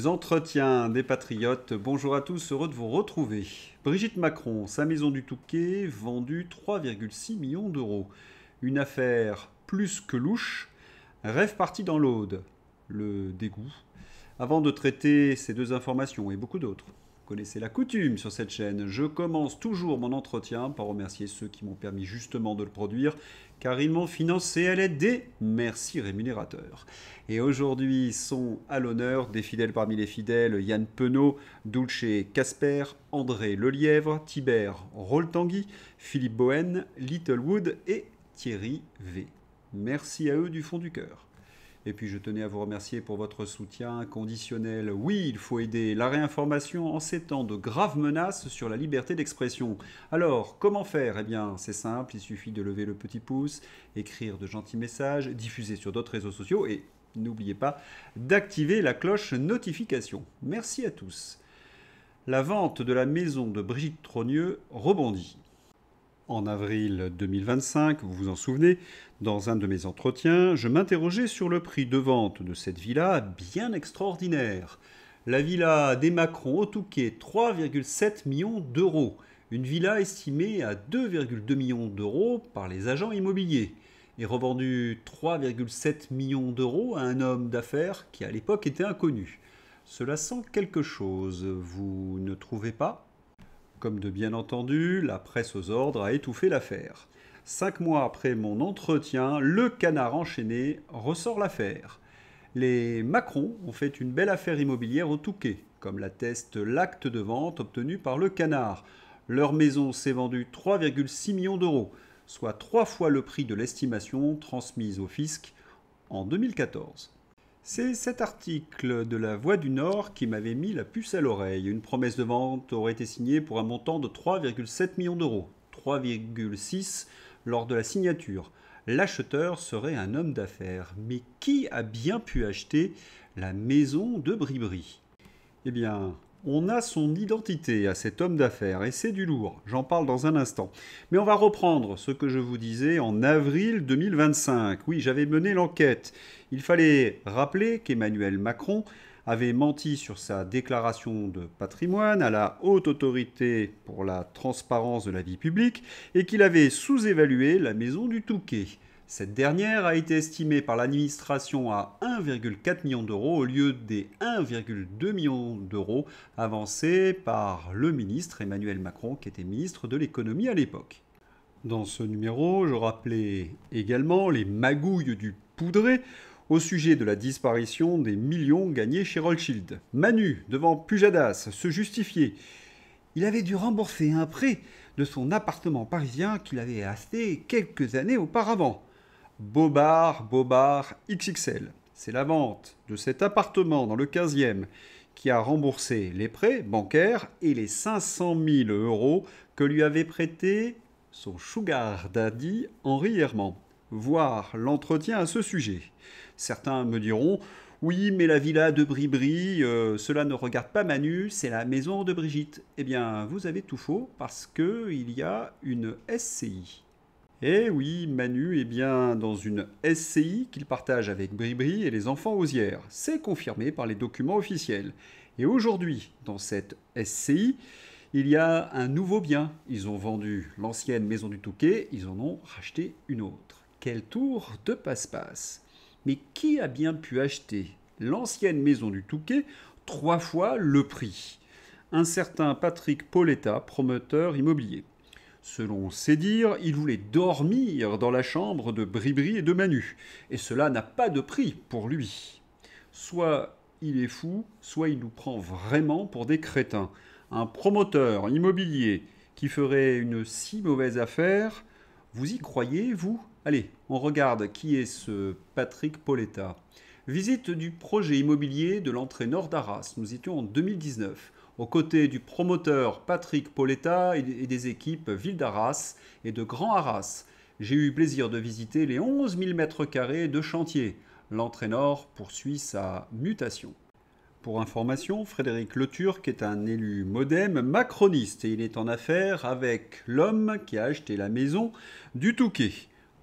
Les entretiens des patriotes. Bonjour à tous, heureux de vous retrouver. Brigitte Macron, sa maison du Touquet, vendue 3,6 millions d'euros. Une affaire plus que louche. Rêve parti dans l'Aude. Le dégoût. Avant de traiter ces deux informations et beaucoup d'autres, vous connaissez la coutume sur cette chaîne. Je commence toujours mon entretien par remercier ceux qui m'ont permis justement de le produire, car ils m'ont financé à l'aide des merci rémunérateurs. Et aujourd'hui sont à l'honneur des fidèles parmi les fidèles Yann Penaud, Dulce Casper, André Lelièvre, Tibert Roltangui, Philippe Bohen, Littlewood et Thierry V. Merci à eux du fond du cœur. Et puis je tenais à vous remercier pour votre soutien conditionnel. Oui, il faut aider la réinformation en ces temps de graves menaces sur la liberté d'expression. Alors, comment faire? Eh bien, c'est simple, il suffit de lever le petit pouce, écrire de gentils messages, diffuser sur d'autres réseaux sociaux et n'oubliez pas d'activer la cloche notification. Merci à tous. La vente de la maison de Brigitte Trogneux rebondit. En avril 2025, vous vous en souvenez, dans un de mes entretiens, je m'interrogeais sur le prix de vente de cette villa bien extraordinaire. La villa des Macron au Touquet, 3,7 millions d'euros. Une villa estimée à 2,2 millions d'euros par les agents immobiliers. Et revendue 3,7 millions d'euros à un homme d'affaires qui à l'époque était inconnu. Cela sent quelque chose, vous ne trouvez pas ? Comme de bien entendu, la presse aux ordres a étouffé l'affaire. 5 mois après mon entretien, le canard enchaîné ressort l'affaire. Les Macron ont fait une belle affaire immobilière au Touquet, comme l'atteste l'acte de vente obtenu par le canard. Leur maison s'est vendue 3,6 millions d'euros, soit 3 fois le prix de l'estimation transmise au fisc en 2014. C'est cet article de La Voix du Nord qui m'avait mis la puce à l'oreille. Une promesse de vente aurait été signée pour un montant de 3,7 millions d'euros, 3,6 lors de la signature. L'acheteur serait un homme d'affaires. Mais qui a bien pu acheter la maison de Bribri? Eh bien, on a son identité à cet homme d'affaires et c'est du lourd, j'en parle dans un instant. Mais on va reprendre ce que je vous disais en avril 2025. Oui, j'avais mené l'enquête. Il fallait rappeler qu'Emmanuel Macron avait menti sur sa déclaration de patrimoine à la Haute Autorité pour la transparence de la vie publique et qu'il avait sous-évalué la maison du Touquet. Cette dernière a été estimée par l'administration à 1,4 million d'euros au lieu des 1,2 million d'euros avancés par le ministre Emmanuel Macron, qui était ministre de l'économie à l'époque. Dans ce numéro, je rappelais également les magouilles du Poudré au sujet de la disparition des millions gagnés chez Rothschild. Manu, devant Pujadas, se justifiait. Il avait dû rembourser un prêt de son appartement parisien qu'il avait acheté quelques années auparavant. Bobard XXL. C'est la vente de cet appartement dans le 15e qui a remboursé les prêts bancaires et les 500 000 euros que lui avait prêté son sugar daddy Henri Herman. Voir l'entretien à ce sujet. Certains me diront « Oui, mais la villa de Bribri, cela ne regarde pas Manu, c'est la maison de Brigitte. » Eh bien, vous avez tout faux parce qu'il y a une SCI. Eh oui, Manu est bien dans une SCI qu'il partage avec Bribri et les enfants Osières. C'est confirmé par les documents officiels. Et aujourd'hui, dans cette SCI, il y a un nouveau bien. Ils ont vendu l'ancienne maison du Touquet, ils en ont racheté une autre. Quel tour de passe-passe! Mais qui a bien pu acheter l'ancienne maison du Touquet 3 fois le prix? Un certain Patrick Pauletta, promoteur immobilier. Selon ses dires, il voulait dormir dans la chambre de Bribri et de Manu. Et cela n'a pas de prix pour lui. Soit il est fou, soit il nous prend vraiment pour des crétins. Un promoteur immobilier qui ferait une si mauvaise affaire, vous y croyez, vous? Allez, on regarde qui est ce Patrick Pauletta. Visite du projet immobilier de l'entraîneur d'Arras. Nous étions en 2019. Aux côtés du promoteur Patrick Pauletta et des équipes Ville d'Arras et de Grand Arras. J'ai eu plaisir de visiter les 11 000 m² de chantier. L'entraîneur poursuit sa mutation. Pour information, Frédéric Leturc est un élu MoDem macroniste et il est en affaire avec l'homme qui a acheté la maison du Touquet.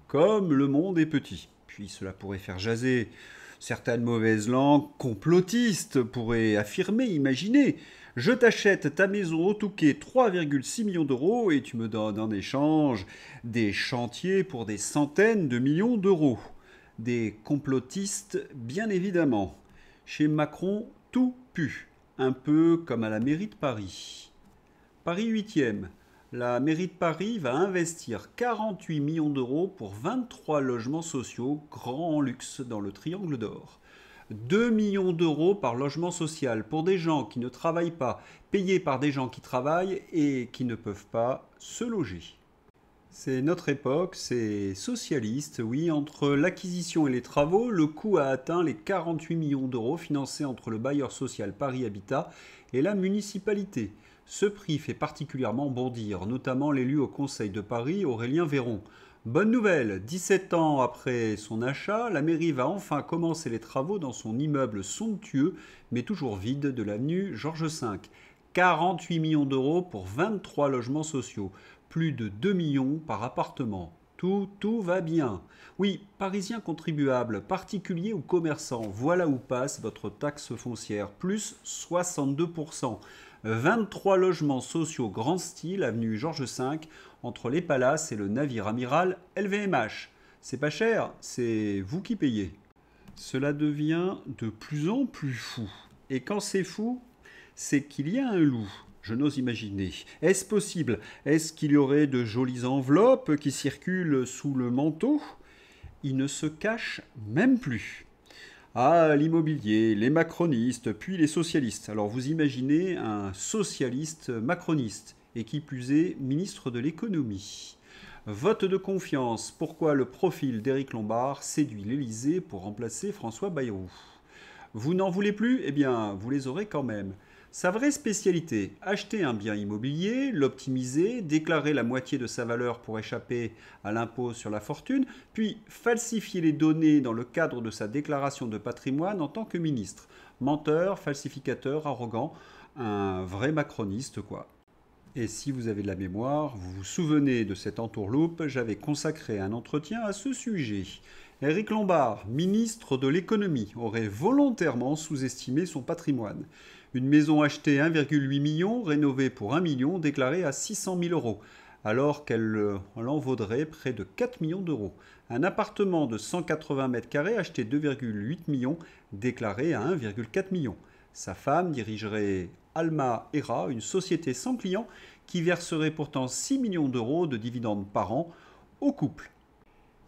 Comme le monde est petit. Puis cela pourrait faire jaser Certaines mauvaises langues complotistes pourraient affirmer, imaginer. Je t'achète ta maison au Touquet 3,6 millions d'euros et tu me donnes en échange des chantiers pour des centaines de millions d'euros. Des complotistes, bien évidemment. Chez Macron, tout pue. Un peu comme à la mairie de Paris. Paris 8e. La mairie de Paris va investir 48 millions d'euros pour 23 logements sociaux grand luxe dans le Triangle d'Or. 2 millions d'euros par logement social pour des gens qui ne travaillent pas, payés par des gens qui travaillent et qui ne peuvent pas se loger. C'est notre époque, c'est socialiste, oui, entre l'acquisition et les travaux, le coût a atteint les 48 millions d'euros financés entre le bailleur social Paris Habitat et la municipalité. Ce prix fait particulièrement bondir, notamment l'élu au Conseil de Paris, Aurélien Véron. Bonne nouvelle, 17 ans après son achat, la mairie va enfin commencer les travaux dans son immeuble somptueux, mais toujours vide, de l'avenue Georges V. 48 millions d'euros pour 23 logements sociaux, plus de 2 millions par appartement. Tout va bien. Oui, Parisiens contribuables, particuliers ou commerçants, voilà où passe votre taxe foncière, plus 62%. 23 logements sociaux grand style, avenue Georges V, entre les Palaces et le navire amiral LVMH. C'est pas cher, c'est vous qui payez. Cela devient de plus en plus fou. Et quand c'est fou, c'est qu'il y a un loup. Je n'ose imaginer. Est-ce possible? Est-ce qu'il y aurait de jolies enveloppes qui circulent sous le manteau? Il ne se cache même plus. Ah, l'immobilier, les macronistes, puis les socialistes. Alors vous imaginez un socialiste macroniste, et qui plus est ministre de l'économie. Vote de confiance. Pourquoi le profil d'Éric Lombard séduit l'Élysée pour remplacer François Bayrou? Vous n'en voulez plus? Eh bien, vous les aurez quand même. Sa vraie spécialité, acheter un bien immobilier, l'optimiser, déclarer la moitié de sa valeur pour échapper à l'impôt sur la fortune, puis falsifier les données dans le cadre de sa déclaration de patrimoine en tant que ministre. Menteur, falsificateur, arrogant, un vrai macroniste quoi. Et si vous avez de la mémoire, vous vous souvenez de cette entourloupe, j'avais consacré un entretien à ce sujet. Éric Lombard, ministre de l'économie, aurait volontairement sous-estimé son patrimoine. Une maison achetée 1,8 million, rénovée pour 1 million, déclarée à 600 000 euros, alors qu'elle en vaudrait près de 4 millions d'euros. Un appartement de 180 mètres carrés acheté 2,8 millions, déclaré à 1,4 million. Sa femme dirigerait Alma Era, une société sans clients qui verserait pourtant 6 millions d'euros de dividendes par an au couple.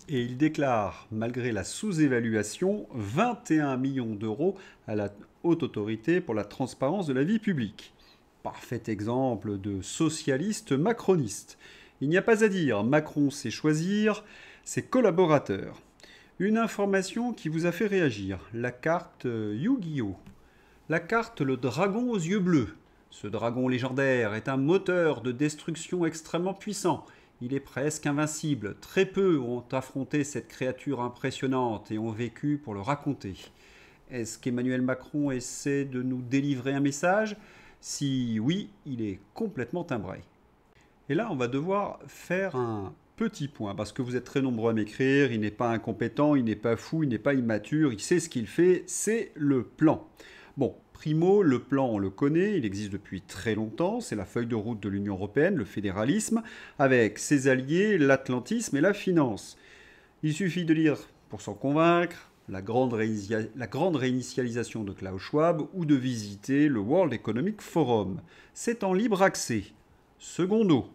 Et il déclare, malgré la sous-évaluation, 21 millions d'euros à la Haute Autorité pour la transparence de la vie publique. Parfait exemple de socialiste macroniste. Il n'y a pas à dire, Macron sait choisir ses collaborateurs. Une information qui vous a fait réagir, la carte Yu-Gi-Oh! La carte Le Dragon aux yeux bleus. Ce dragon légendaire est un moteur de destruction extrêmement puissant. Il est presque invincible. Très peu ont affronté cette créature impressionnante et ont vécu pour le raconter. Est-ce qu'Emmanuel Macron essaie de nous délivrer un message? Si oui, il est complètement timbré. Et là, on va devoir faire un petit point, parce que vous êtes très nombreux à m'écrire, il n'est pas incompétent, il n'est pas fou, il n'est pas immature, il sait ce qu'il fait, c'est le plan. Bon, primo, le plan, on le connaît, il existe depuis très longtemps, c'est la feuille de route de l'Union européenne, le fédéralisme, avec ses alliés, l'atlantisme et la finance. Il suffit de lire pour s'en convaincre, la grande réinitialisation de Klaus Schwab ou de visiter le World Economic Forum. C'est en libre accès. Secondo,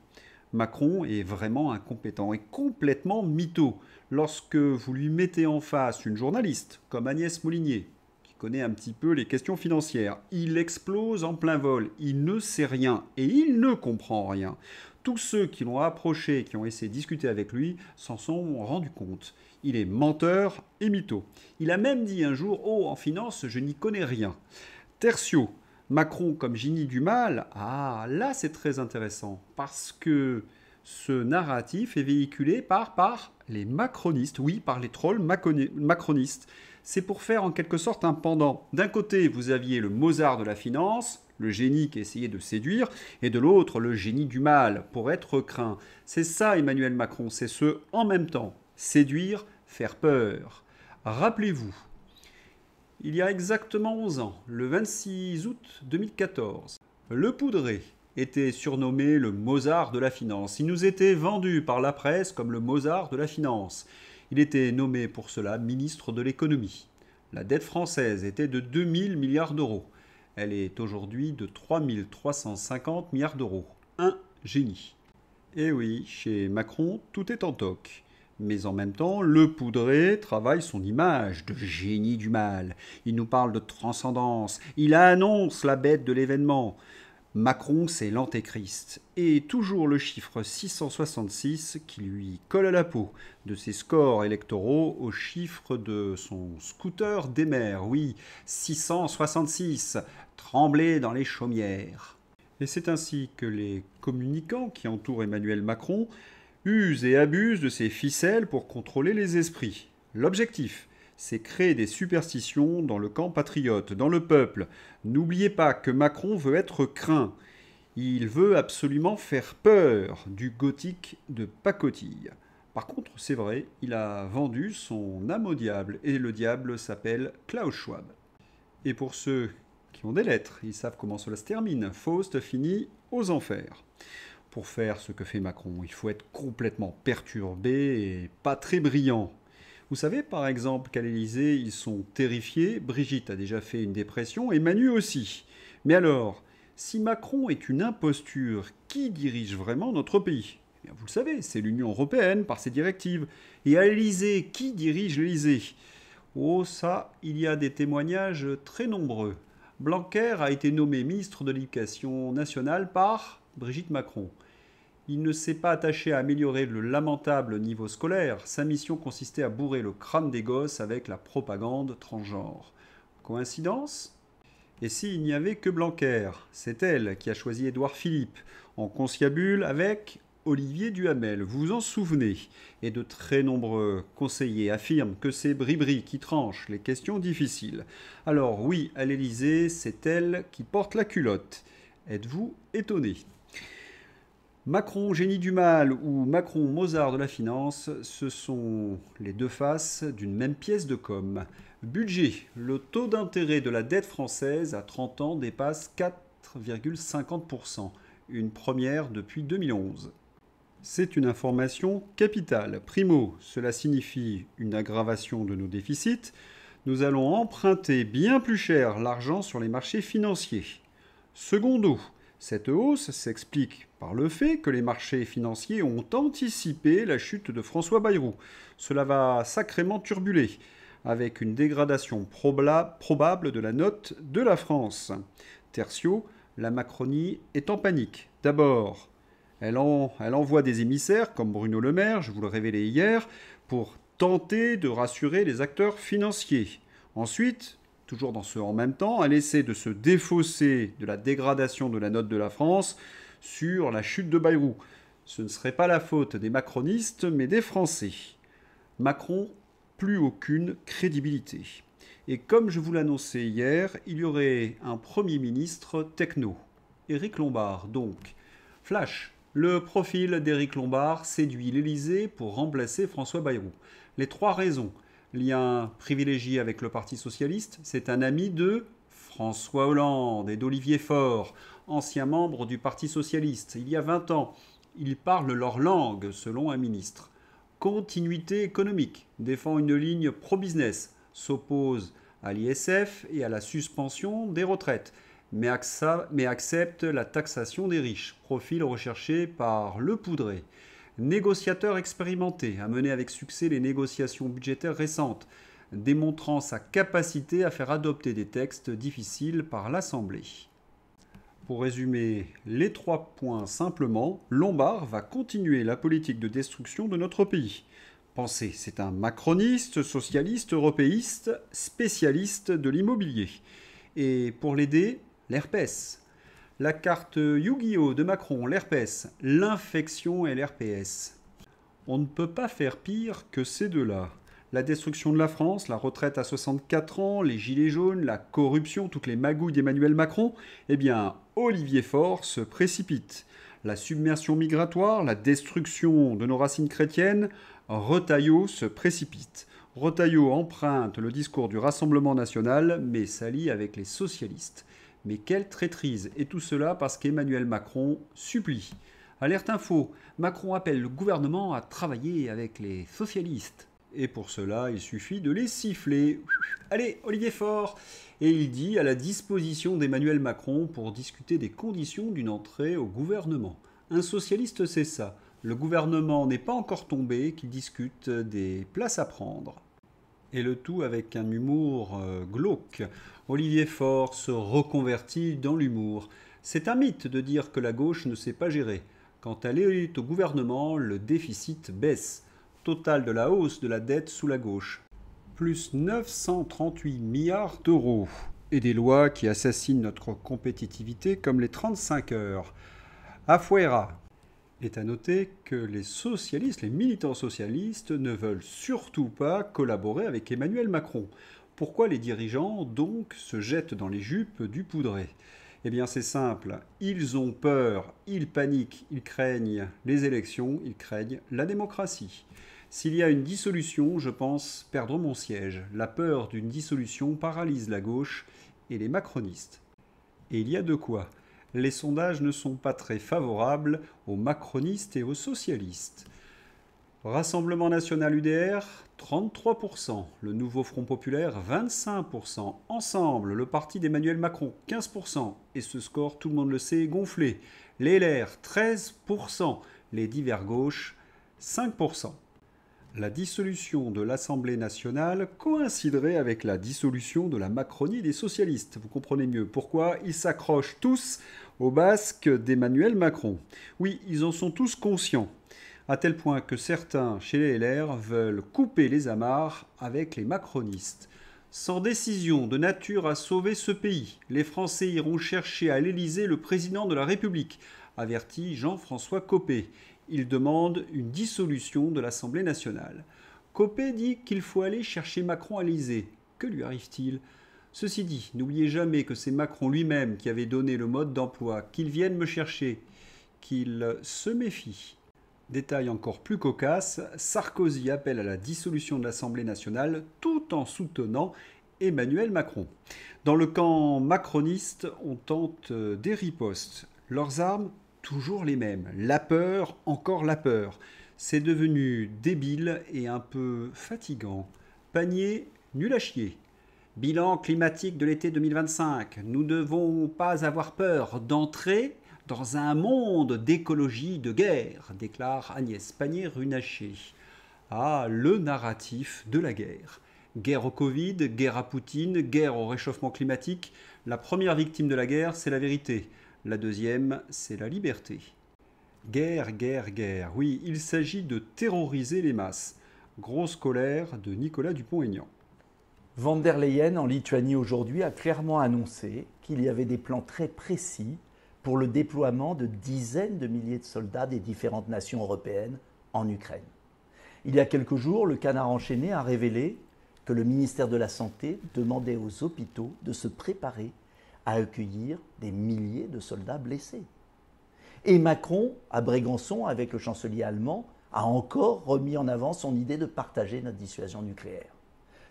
Macron est vraiment incompétent et complètement mytho. Lorsque vous lui mettez en face une journaliste comme Agnès Molinier, qui connaît un petit peu les questions financières, il explose en plein vol, il ne sait rien et il ne comprend rien. Tous ceux qui l'ont approché, qui ont essayé de discuter avec lui, s'en sont rendus compte. Il est menteur et mytho. Il a même dit un jour « Oh, en finance, je n'y connais rien ». Tertio, Macron comme génie du mal, ah, là c'est très intéressant, parce que ce narratif est véhiculé par les macronistes, oui, par les trolls macronistes. C'est pour faire en quelque sorte un pendant. D'un côté, vous aviez le Mozart de la finance, le génie qui essayait de séduire, et de l'autre, le génie du mal, pour être craint. C'est ça Emmanuel Macron, c'est ce en même temps. Séduire, faire peur. Rappelez-vous, Il y a exactement 11 ans, le 26 août 2014, Le Poudré était surnommé le Mozart de la finance. Il nous était vendu par la presse comme le Mozart de la finance. Il était nommé pour cela ministre de l'économie. La dette française était de 2000 milliards d'euros. Elle est aujourd'hui de 3350 milliards d'euros. Un génie. Et oui, chez Macron, tout est en toc. Mais en même temps, Le Poudré travaille son image de génie du mal. Il nous parle de transcendance. Il annonce la bête de l'événement. Macron, c'est l'antéchrist. Et toujours le chiffre 666 qui lui colle à la peau. De ses scores électoraux au chiffre de son scooter d'Emer. Oui, 666. Tremblé dans les chaumières. Et c'est ainsi que les communicants qui entourent Emmanuel Macron usent et abusent de ces ficelles pour contrôler les esprits. L'objectif, c'est créer des superstitions dans le camp patriote, dans le peuple. N'oubliez pas que Macron veut être craint. Il veut absolument faire peur du gothique de pacotille. Par contre, c'est vrai, il a vendu son âme au diable, et le diable s'appelle Klaus Schwab. Et pour ceux qui ont des lettres, ils savent comment cela se termine. Faust finit aux enfers. Pour faire ce que fait Macron, il faut être complètement perturbé et pas très brillant. Vous savez par exemple qu'à l'Élysée, ils sont terrifiés, Brigitte a déjà fait une dépression et Manu aussi. Mais alors, si Macron est une imposture, qui dirige vraiment notre pays? Eh bien, vous le savez, c'est l'Union européenne par ses directives. Et à l'Élysée, qui dirige l'Élysée? Oh ça, il y a des témoignages très nombreux. Blanquer a été nommé ministre de l'Éducation nationale par Brigitte Macron. Il ne s'est pas attaché à améliorer le lamentable niveau scolaire. Sa mission consistait à bourrer le crâne des gosses avec la propagande transgenre. Coïncidence? Et s'il n'y avait que Blanquer, c'est elle qui a choisi Édouard Philippe, en conciliabule avec Olivier Duhamel, vous vous en souvenez? Et de très nombreux conseillers affirment que c'est Bribri qui tranche les questions difficiles. Alors oui, à l'Élysée, c'est elle qui porte la culotte. Êtes-vous étonné? Macron, génie du mal ou Macron, Mozart de la finance, ce sont les deux faces d'une même pièce de com. Budget, le taux d'intérêt de la dette française à 30 ans dépasse 4,50%, une première depuis 2011. C'est une information capitale. Primo, cela signifie une aggravation de nos déficits. Nous allons emprunter bien plus cher l'argent sur les marchés financiers. Secondo, cette hausse s'explique par le fait que les marchés financiers ont anticipé la chute de François Bayrou. Cela va sacrément turbuler, avec une dégradation probable de la note de la France. Tertio, la Macronie est en panique. D'abord, elle envoie des émissaires comme Bruno Le Maire, je vous le révélais hier, pour tenter de rassurer les acteurs financiers. Ensuite, toujours dans ce en même temps, elle essaie de se défausser de la dégradation de la note de la France sur la chute de Bayrou. Ce ne serait pas la faute des macronistes, mais des Français. Macron, plus aucune crédibilité. Et comme je vous l'annonçais hier, il y aurait un Premier ministre techno. Éric Lombard, donc. Flash, le profil d'Éric Lombard séduit l'Élysée pour remplacer François Bayrou. Les trois raisons. Lien privilégié avec le Parti socialiste, c'est un ami de François Hollande et d'Olivier Faure, ancien membre du Parti socialiste. Il y a 20 ans, ils parlent leur langue, selon un ministre. Continuité économique, défend une ligne pro-business, s'oppose à l'ISF et à la suspension des retraites, mais accepte la taxation des riches, profil recherché par Le Poudré. Négociateur expérimenté, a mené avec succès les négociations budgétaires récentes, démontrant sa capacité à faire adopter des textes difficiles par l'Assemblée. Pour résumer les 3 points simplement, Lombard va continuer la politique de destruction de notre pays. Pensez, c'est un macroniste, socialiste, européiste, spécialiste de l'immobilier. Et pour l'aider, l'herpès. La carte Yu-Gi-Oh de Macron, l'herpès, l'infection et l'RPS. On ne peut pas faire pire que ces deux-là. La destruction de la France, la retraite à 64 ans, les gilets jaunes, la corruption, toutes les magouilles d'Emmanuel Macron, eh bien, Olivier Faure se précipite. La submersion migratoire, la destruction de nos racines chrétiennes, Retailleau se précipite. Retailleau emprunte le discours du Rassemblement national, mais s'allie avec les socialistes. Mais quelle traîtrise! Et tout cela parce qu'Emmanuel Macron supplie. Alerte info, Macron appelle le gouvernement à travailler avec les socialistes. Et pour cela, il suffit de les siffler. Allez, Olivier Faure! Et il dit à la disposition d'Emmanuel Macron pour discuter des conditions d'une entrée au gouvernement. Un socialiste, c'est ça. Le gouvernement n'est pas encore tombé, qu'il discute des places à prendre. Et le tout avec un humour glauque. Olivier Faure se reconvertit dans l'humour. C'est un mythe de dire que la gauche ne sait pas gérer. Quand elle est au gouvernement, le déficit baisse. Total de la hausse de la dette sous la gauche. Plus 938 milliards d'euros. Et des lois qui assassinent notre compétitivité comme les 35 heures. Afuera. Est à noter que les socialistes, les militants socialistes, ne veulent surtout pas collaborer avec Emmanuel Macron. Pourquoi les dirigeants, donc, se jettent dans les jupes du poudré? Eh bien, c'est simple. Ils ont peur, ils paniquent, ils craignent les élections, ils craignent la démocratie. S'il y a une dissolution, je pense perdre mon siège. La peur d'une dissolution paralyse la gauche et les macronistes. Et il y a de quoi. Les sondages ne sont pas très favorables aux macronistes et aux socialistes. Rassemblement national UDR, 33%. Le nouveau Front populaire, 25%. Ensemble, le parti d'Emmanuel Macron, 15%. Et ce score, tout le monde le sait, est gonflé. Les LR, 13%. Les divers gauches, 5%. La dissolution de l'Assemblée nationale coïnciderait avec la dissolution de la Macronie des socialistes. Vous comprenez mieux pourquoi ils s'accrochent tous au basque d'Emmanuel Macron. Oui, ils en sont tous conscients, à tel point que certains, chez les LR, veulent couper les amarres avec les macronistes. Sans décision de nature à sauver ce pays, les Français iront chercher à l'Élysée le président de la République, avertit Jean-François Copé. Il demande une dissolution de l'Assemblée nationale. Copé dit qu'il faut aller chercher Macron à l'Élysée. Que lui arrive-t-il? Ceci dit, n'oubliez jamais que c'est Macron lui-même qui avait donné le mode d'emploi, qu'il vienne me chercher, qu'il se méfie. Détail encore plus cocasse, Sarkozy appelle à la dissolution de l'Assemblée nationale tout en soutenant Emmanuel Macron. Dans le camp macroniste, on tente des ripostes. Leurs armes, toujours les mêmes. La peur, encore la peur. C'est devenu débile et un peu fatigant. Panier, nul à chier. Bilan climatique de l'été 2025. Nous ne devons pas avoir peur d'entrer dans un monde d'écologie de guerre, déclare Agnès Pannier-Runacher. Ah, le narratif de la guerre. Guerre au Covid, guerre à Poutine, guerre au réchauffement climatique. La première victime de la guerre, c'est la vérité. La deuxième, c'est la liberté. Guerre, guerre, guerre. Oui, il s'agit de terroriser les masses. Grosse colère de Nicolas Dupont-Aignan. Von der Leyen, en Lituanie aujourd'hui, a clairement annoncé qu'il y avait des plans très précis pour le déploiement de dizaines de milliers de soldats des différentes nations européennes en Ukraine. Il y a quelques jours, le Canard enchaîné a révélé que le ministère de la Santé demandait aux hôpitaux de se préparer à accueillir des milliers de soldats blessés. Et Macron, à Brégançon, avec le chancelier allemand, a encore remis en avant son idée de partager notre dissuasion nucléaire.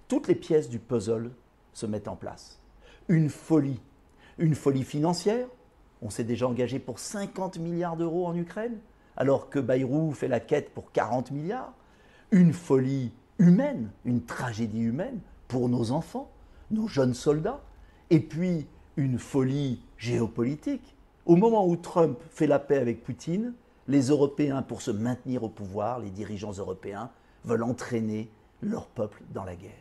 Toutes les pièces du puzzle se mettent en place. Une folie financière. On s'est déjà engagé pour 50 milliards d'euros en Ukraine, alors que Bayrou fait la quête pour 40 milliards. Une folie humaine, une tragédie humaine pour nos enfants, nos jeunes soldats. Et puis, une folie géopolitique. Au moment où Trump fait la paix avec Poutine, les Européens, pour se maintenir au pouvoir, les dirigeants européens, veulent entraîner leur peuple dans la guerre.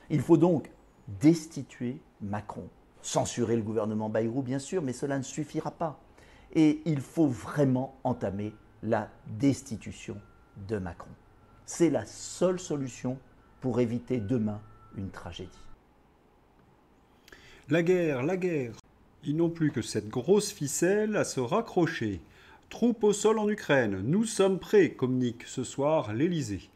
Il faut donc destituer Macron, censurer le gouvernement Bayrou bien sûr, mais cela ne suffira pas. Et il faut vraiment entamer la destitution de Macron. C'est la seule solution pour éviter demain une tragédie. La guerre, la guerre. Ils n'ont plus que cette grosse ficelle à se raccrocher. Troupes au sol en Ukraine, nous sommes prêts, communique ce soir l'Élysée.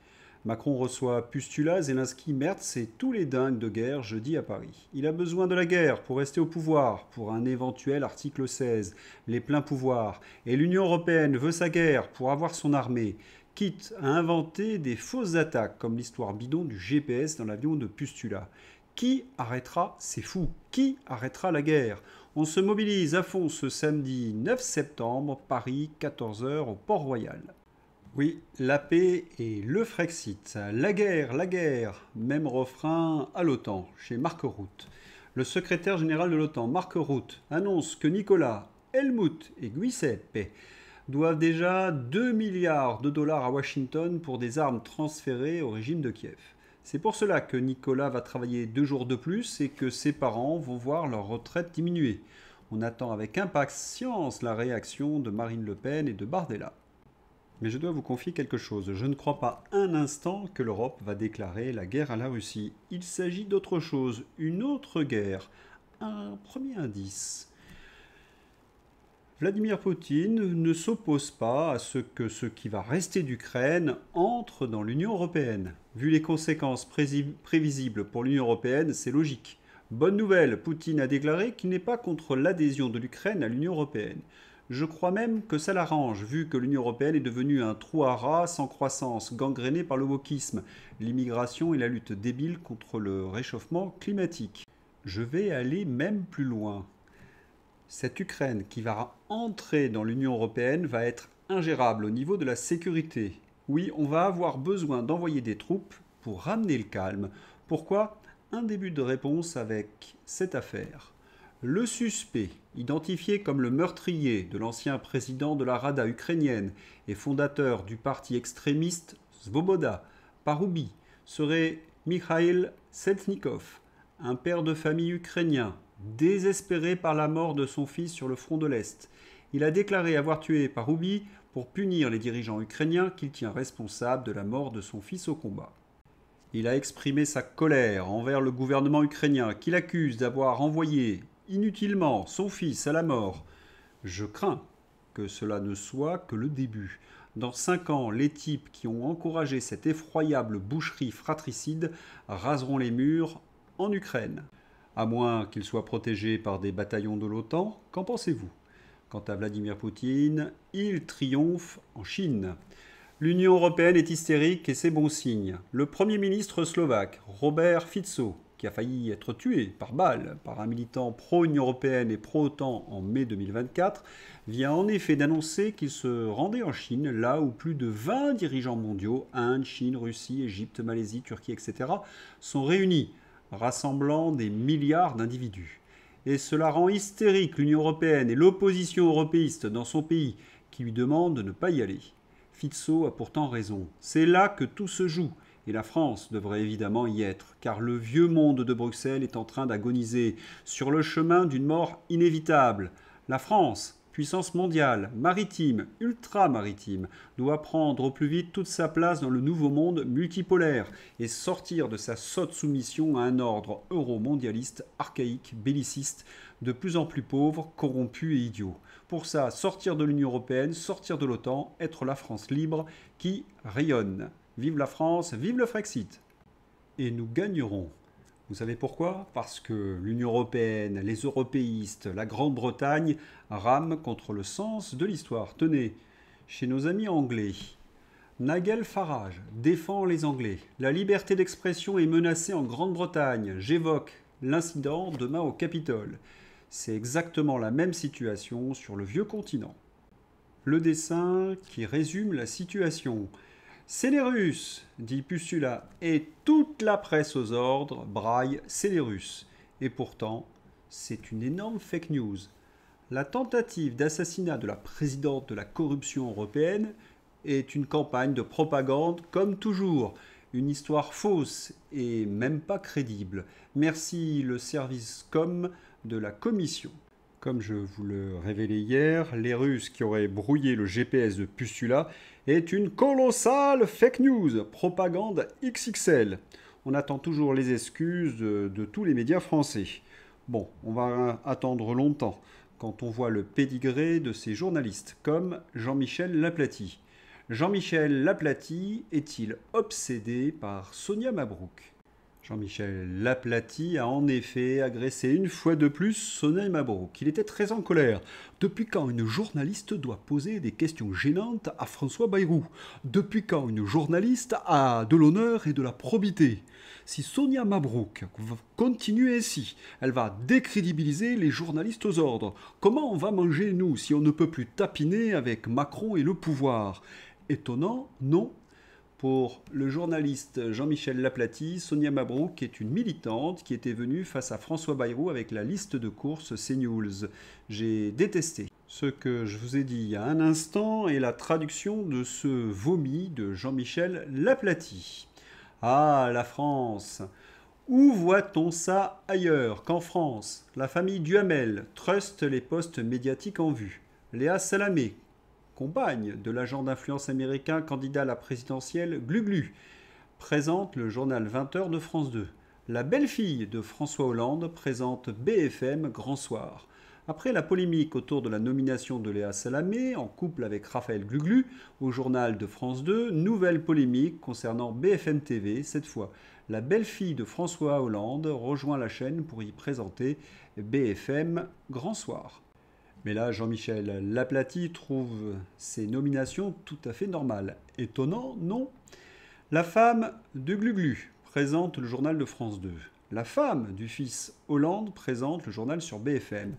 Macron reçoit Pustula, Zelensky, Merz et tous les dingues de guerre jeudi à Paris. Il a besoin de la guerre pour rester au pouvoir, pour un éventuel article 16, les pleins pouvoirs. Et l'Union européenne veut sa guerre pour avoir son armée. quitte à inventer des fausses attaques, comme l'histoire bidon du GPS dans l'avion de Pustula. Qui arrêtera ces fous? Qui arrêtera la guerre? On se mobilise à fond ce samedi 9 septembre, Paris, 14 h au Port-Royal. Oui, la paix et le Frexit. La guerre, même refrain à l'OTAN, chez Mark Rutte. Le secrétaire général de l'OTAN, Mark Rutte, annonce que Nicolas, Helmut et Giuseppe doivent déjà 2 milliards de dollars à Washington pour des armes transférées au régime de Kiev. C'est pour cela que Nicolas va travailler 2 jours de plus et que ses parents vont voir leur retraite diminuer. On attend avec impatience la réaction de Marine Le Pen et de Bardella. Mais je dois vous confier quelque chose. Je ne crois pas un instant que l'Europe va déclarer la guerre à la Russie. Il s'agit d'autre chose, une autre guerre. Un premier indice. Vladimir Poutine ne s'oppose pas à ce que ce qui va rester d'Ukraine entre dans l'Union européenne. Vu les conséquences prévisibles pour l'Union européenne, c'est logique. Bonne nouvelle, Poutine a déclaré qu'il n'est pas contre l'adhésion de l'Ukraine à l'Union européenne. Je crois même que ça l'arrange, vu que l'Union européenne est devenue un trou à rats sans croissance, gangréné par le wokisme, l'immigration et la lutte débile contre le réchauffement climatique. Je vais aller même plus loin. Cette Ukraine qui va entrer dans l'Union européenne va être ingérable au niveau de la sécurité. Oui, on va avoir besoin d'envoyer des troupes pour ramener le calme. Pourquoi? Un début de réponse avec cette affaire. Le suspect, identifié comme le meurtrier de l'ancien président de la Rada ukrainienne et fondateur du parti extrémiste Svoboda, Paroubi, serait Mikhail Selznikov, un père de famille ukrainien, désespéré par la mort de son fils sur le front de l'Est. Il a déclaré avoir tué Paroubi pour punir les dirigeants ukrainiens qu'il tient responsables de la mort de son fils au combat. Il a exprimé sa colère envers le gouvernement ukrainien qu'il accuse d'avoir envoyé inutilement son fils à la mort. Je crains que cela ne soit que le début. Dans 5 ans, les types qui ont encouragé cette effroyable boucherie fratricide raseront les murs en Ukraine. À moins qu'ils soient protégés par des bataillons de l'OTAN, qu'en pensez-vous? Quant à Vladimir Poutine, il triomphe en Chine. L'Union européenne est hystérique et c'est bon signe. Le Premier ministre slovaque, Robert Fico, qui a failli être tué par balle par un militant pro-Union européenne et pro-OTAN en mai 2024, vient en effet d'annoncer qu'il se rendait en Chine, là où plus de 20 dirigeants mondiaux, Inde, Chine, Russie, Égypte, Malaisie, Turquie, etc., sont réunis, rassemblant des milliards d'individus. Et cela rend hystérique l'Union européenne et l'opposition européiste dans son pays, qui lui demande de ne pas y aller. Fico a pourtant raison. C'est là que tout se joue. Et la France devrait évidemment y être, car le vieux monde de Bruxelles est en train d'agoniser sur le chemin d'une mort inévitable. La France, puissance mondiale, maritime, ultra-maritime, doit prendre au plus vite toute sa place dans le nouveau monde multipolaire et sortir de sa sotte soumission à un ordre euro-mondialiste, archaïque, belliciste, de plus en plus pauvre, corrompu et idiot. Pour ça, sortir de l'Union européenne, sortir de l'OTAN, être la France libre qui rayonne. Vive la France, vive le Frexit. Et nous gagnerons. Vous savez pourquoi? Parce que l'Union européenne, les européistes, la Grande-Bretagne rament contre le sens de l'histoire. Tenez, chez nos amis anglais, Nigel Farage défend les Anglais. La liberté d'expression est menacée en Grande-Bretagne. J'évoque l'incident demain au Capitole. C'est exactement la même situation sur le vieux continent. Le dessin qui résume la situation. C'est les Russes, dit Pustula, et toute la presse aux ordres braille c'est les Russes. Et pourtant, c'est une énorme fake news. La tentative d'assassinat de la présidente de la corruption européenne est une campagne de propagande comme toujours. Une histoire fausse et même pas crédible. Merci le service com de la Commission. Comme je vous le révélais hier, les Russes qui auraient brouillé le GPS de Pustula est une colossale fake news, propagande XXL. On attend toujours les excuses de tous les médias français. Bon, on va attendre longtemps quand on voit le pédigré de ces journalistes, comme Jean-Michel Laplaty. Jean-Michel Laplaty est-il obsédé par Sonia Mabrouk? Jean-Michel Laplaty a en effet agressé une fois de plus Sonia Mabrouk. Il était très en colère. Depuis quand une journaliste doit poser des questions gênantes à François Bayrou? Depuis quand une journaliste a de l'honneur et de la probité? Si Sonia Mabrouk continue ainsi, elle va décrédibiliser les journalistes aux ordres. Comment on va manger, nous, si on ne peut plus tapiner avec Macron et le pouvoir? Étonnant, non? Pour le journaliste Jean-Michel Laplaty, Sonia Mabrouk est une militante qui était venue face à François Bayrou avec la liste de courses CNews. J'ai détesté. Ce que je vous ai dit il y a un instant est la traduction de ce vomi de Jean-Michel Laplaty. Ah, la France! Où voit-on ça ailleurs qu'en France? La famille Duhamel truste les postes médiatiques en vue. Léa Salamé, compagne de l'agent d'influence américain candidat à la présidentielle Glu-Glu, présente le journal 20h de France 2. La belle-fille de François Hollande présente BFM Grand Soir. Après la polémique autour de la nomination de Léa Salamé, en couple avec Raphaël Glu-Glu, au journal de France 2, nouvelle polémique concernant BFM TV. Cette fois, la belle-fille de François Hollande rejoint la chaîne pour y présenter BFM Grand Soir. Mais là, Jean-Michel Laplaty trouve ces nominations tout à fait normales. Étonnant, non? La femme de Glu-Glu présente le journal de France 2. La femme du fils Hollande présente le journal sur BFM.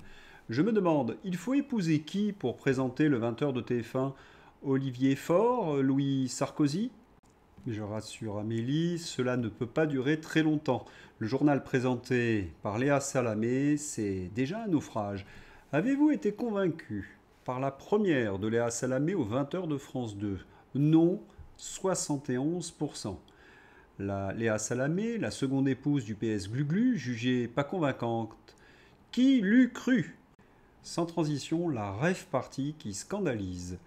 Je me demande, il faut épouser qui pour présenter le 20h de TF1? Olivier Faure, Louis Sarkozy? Je rassure Amélie, cela ne peut pas durer très longtemps. Le journal présenté par Léa Salamé, c'est déjà un naufrage. Avez-vous été convaincu par la première de Léa Salamé au 20h de France 2? Non, 71%. Léa Salamé, la seconde épouse du PS Glu-Glu, jugée pas convaincante. Qui l'eût cru? Sans transition, la rave party qui scandalise.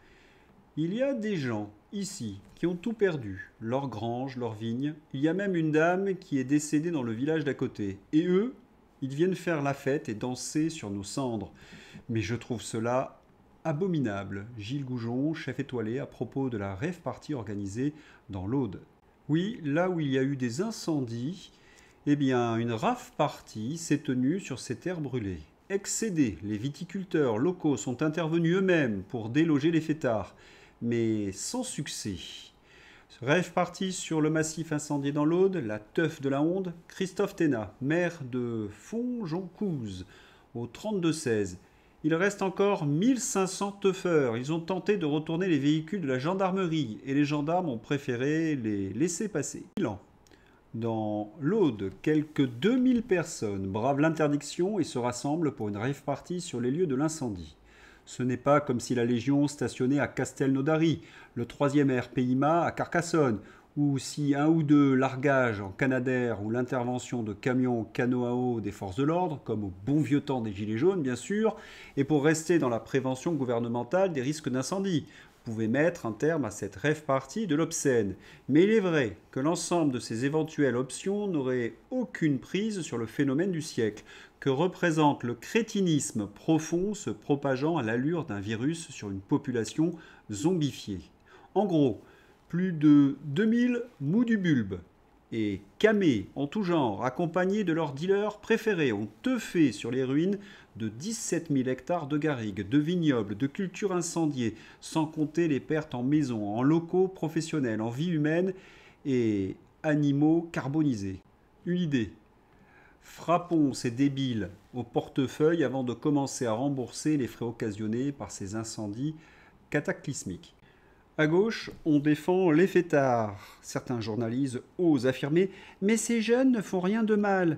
Il y a des gens ici qui ont tout perdu, leur grange, leur vigne. Il y a même une dame qui est décédée dans le village d'à côté. Et eux, ils viennent faire la fête et danser sur nos cendres. Mais je trouve cela abominable. Gilles Goujon, chef étoilé, à propos de la rave party organisée dans l'Aude. Oui, là où il y a eu des incendies, eh bien, une rave party s'est tenue sur ces terres brûlées. Excédés, les viticulteurs locaux sont intervenus eux-mêmes pour déloger les fêtards, mais sans succès. Rêve parti sur le massif incendié dans l'Aude, la teuf de la Honde, Christophe Ténat, maire de Fonjoncouze, au 32-16. Il reste encore 1500 teufeurs. Ils ont tenté de retourner les véhicules de la gendarmerie et les gendarmes ont préféré les laisser passer. Dans l'Aude, quelques 2000 personnes bravent l'interdiction et se rassemblent pour une rave party sur les lieux de l'incendie. Ce n'est pas comme si la Légion stationnait à Castelnaudary, le 3e RPIMA à Carcassonne, ou si un ou deux largages en Canadair ou l'intervention de camions canot à eau des forces de l'ordre, comme au bon vieux temps des Gilets jaunes bien sûr, et pour rester dans la prévention gouvernementale des risques d'incendie. Vous pouvez mettre un terme à cette rave party de l'obscène. Mais il est vrai que l'ensemble de ces éventuelles options n'aurait aucune prise sur le phénomène du siècle, que représente le crétinisme profond se propageant à l'allure d'un virus sur une population zombifiée. En gros, plus de 2000 mous du bulbe et camés en tout genre, accompagnés de leurs dealers préférés, ont teufé sur les ruines de 17 000 hectares de garrigues, de vignobles, de cultures incendiées, sans compter les pertes en maisons, en locaux professionnels, en vie humaine et animaux carbonisés. Une idée. Frappons ces débiles au portefeuille avant de commencer à rembourser les frais occasionnés par ces incendies cataclysmiques. À gauche, on défend les fêtards. Certains journalistes osent affirmer « Mais ces jeunes ne font rien de mal ».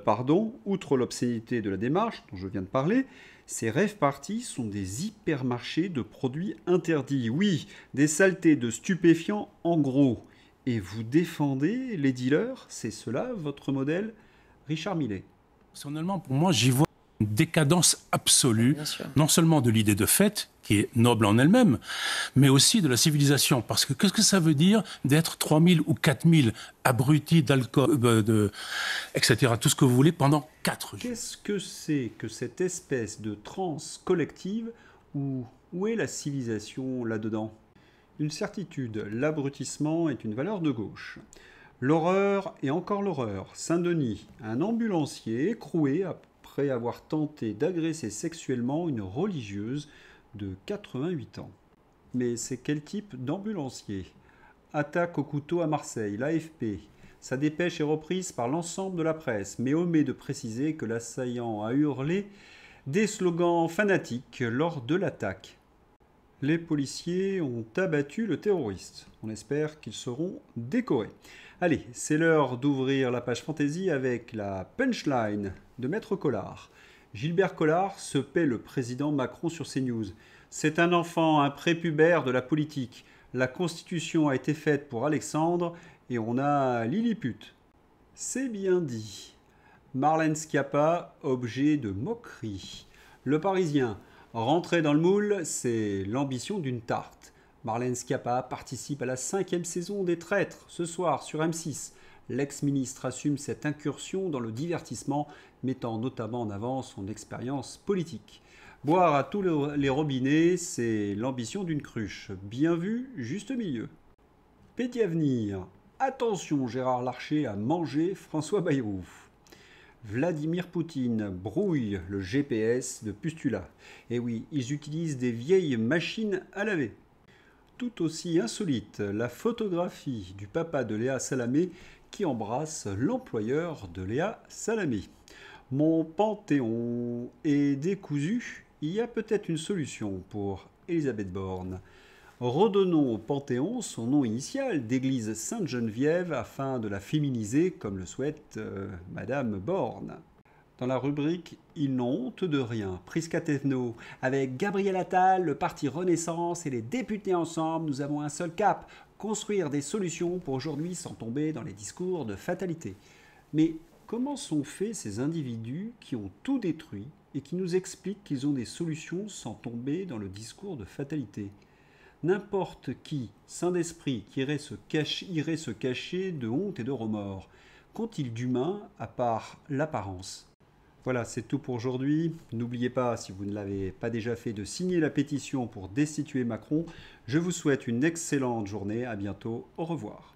Pardon, outre l'obscénité de la démarche dont je viens de parler, ces rave parties sont des hypermarchés de produits interdits. Oui, des saletés de stupéfiants en gros. Et vous défendez les dealers? C'est cela votre modèle? Richard Millet. Personnellement, pour moi, j'y vois une décadence absolue, non seulement de l'idée de fête, qui est noble en elle-même, mais aussi de la civilisation. Parce que qu'est-ce que ça veut dire d'être 3000 ou 4000 abrutis d'alcool, etc., tout ce que vous voulez, pendant 4 jours? Qu'est-ce que c'est que cette espèce de transe collective où est la civilisation là-dedans? Une certitude, l'abrutissement est une valeur de gauche. L'horreur et encore l'horreur. Saint-Denis, un ambulancier écroué après avoir tenté d'agresser sexuellement une religieuse de 88 ans. Mais c'est quel type d'ambulancier? Attaque au couteau à Marseille, l'AFP. Sa dépêche est reprise par l'ensemble de la presse, mais omet de préciser que l'assaillant a hurlé des slogans fanatiques lors de l'attaque. Les policiers ont abattu le terroriste. On espère qu'ils seront décorés. Allez, c'est l'heure d'ouvrir la page fantaisie avec la punchline de Maître Collard. Gilbert Collard se paie le président Macron sur CNews. C'est un enfant, un prépubère de la politique. La Constitution a été faite pour Alexandre et on a Lilliput. C'est bien dit. Marlène Schiappa, objet de moquerie. Le Parisien. Rentrer dans le moule, c'est l'ambition d'une tarte. Marlène Schiappa participe à la 5e saison des Traîtres, ce soir sur M6. L'ex-ministre assume cette incursion dans le divertissement, mettant notamment en avant son expérience politique. Boire à tous les robinets, c'est l'ambition d'une cruche. Bien vu, juste milieu. Pédiavenir. Attention, Gérard Larcher a mangé François Bayrou. Vladimir Poutine brouille le GPS de Pustula. Et oui, ils utilisent des vieilles machines à laver. Tout aussi insolite, la photographie du papa de Léa Salamé qui embrasse l'employeur de Léa Salamé. Mon Panthéon est décousu, il y a peut-être une solution pour Elisabeth Borne. Redonnons au Panthéon son nom initial d'église Sainte-Geneviève afin de la féminiser comme le souhaite Madame Borne. Dans la rubrique « Ils n'ont honte de rien », Prisca Thévenot, avec Gabriel Attal, le parti Renaissance et les députés ensemble, nous avons un seul cap, construire des solutions pour aujourd'hui sans tomber dans les discours de fatalité. Mais comment sont faits ces individus qui ont tout détruit et qui nous expliquent qu'ils ont des solutions sans tomber dans le discours de fatalité ? N'importe qui, saint d'esprit, qui irait se cacher de honte et de remords. Qu'ont-ils d'humain à part l'apparence? Voilà, c'est tout pour aujourd'hui. N'oubliez pas, si vous ne l'avez pas déjà fait, de signer la pétition pour destituer Macron. Je vous souhaite une excellente journée. À bientôt. Au revoir.